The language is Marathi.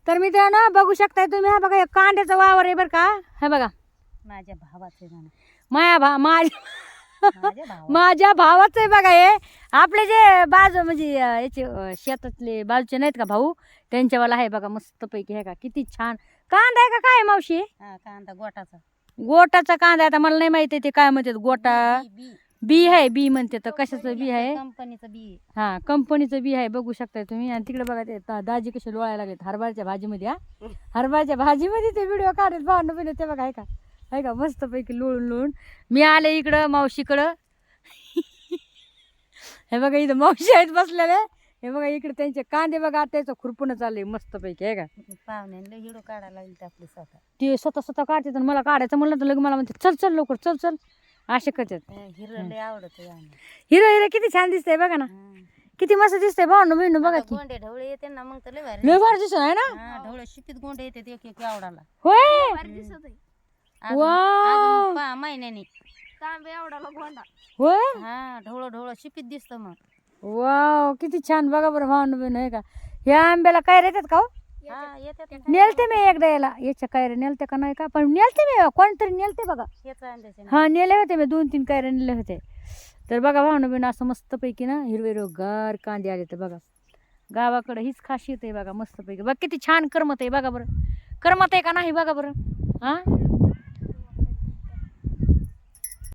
तर मित्रांनो बघू शकताय तुम्ही, हा बघा हे कांद्याचा वावर आहे बरं का. हे बघा माझ्या भावाचे म्हणा. माझ्या माझ्या भावाचं आहे बघा हे. आपले जे बाजू म्हणजे याचे शेतातले बाजूचे नाहीत का भाऊ, त्यांच्यावाला आहे बघा मस्त पैकी. हे का किती छान कांदा आहे का काय मावशी? कांदा गोटाचा. गोटाचा कांदा. आता मला नाही माहिती ते काय म्हणतात गोटा. बी बी आहे, बी म्हणते तर कशाचं बी आहे? कंपनीचं बी. हा कंपनीचं बी आहे बघू शकताय तुम्ही. आणि तिकडे बघा ते दाजी कसे लोळायला लागलेत हरभऱ्याच्या भाजीमध्ये. हा हरभऱ्याच्या भाजीमध्ये ते व्हिडिओ काढत भांडण बिन ते बघा. आहे का मस्त पैकी लोळून लोळून. मी आले इकडं मावशीकडं. हे बघा इथं मावशी आहेत बसलेले. हे बघा इकडे त्यांचे कांदे बघा त्याचं खुरपणं चाललंय मस्त पैकी. आहे का पाहुण्यांना हिडो काढायला लागली आपली स्वतः. ते स्वतः काढते आणि मला काढायचं म्हणलं तर लगे मला म्हणते चल चल लवकर चल चल असे करतात. हिरो लय आवडत. हिरो हिरो किती छान दिसतंय बघा ना, किती मस्त दिसतंय भाऊ बहिणू बघा की. गोंडे ढवळे येते ना मग तर लय भारी. लय भारी दिसत आहे ना. ढवळे शिपीत गोंडे येते एक एक आवडाला. होय वाव महिन्यानी होय ढवळ ढवळ शिपीत दिसत मग. वाव किती छान बघा बरं भाऊ बहिणू. आहे का ह्या आंब्याला काय येतात का हो? येतात. नेलते मी एकदा याला याच्या कायरे नेलते का नाही का, पण नेलते मी कोणतरी नेलते बघा. हा नेले होते मी 2-3 कायरे नेले होते. तर बघा भावना बहिण असं मस्त पैकी ना हिरवे गार कांदे आले तर बघा. गावाकडे हीच खासियत आहे बघा मस्त पैकी. बघा किती छान करमत आहे बघा बरं. करमत आहे का नाही बघा बरं. हा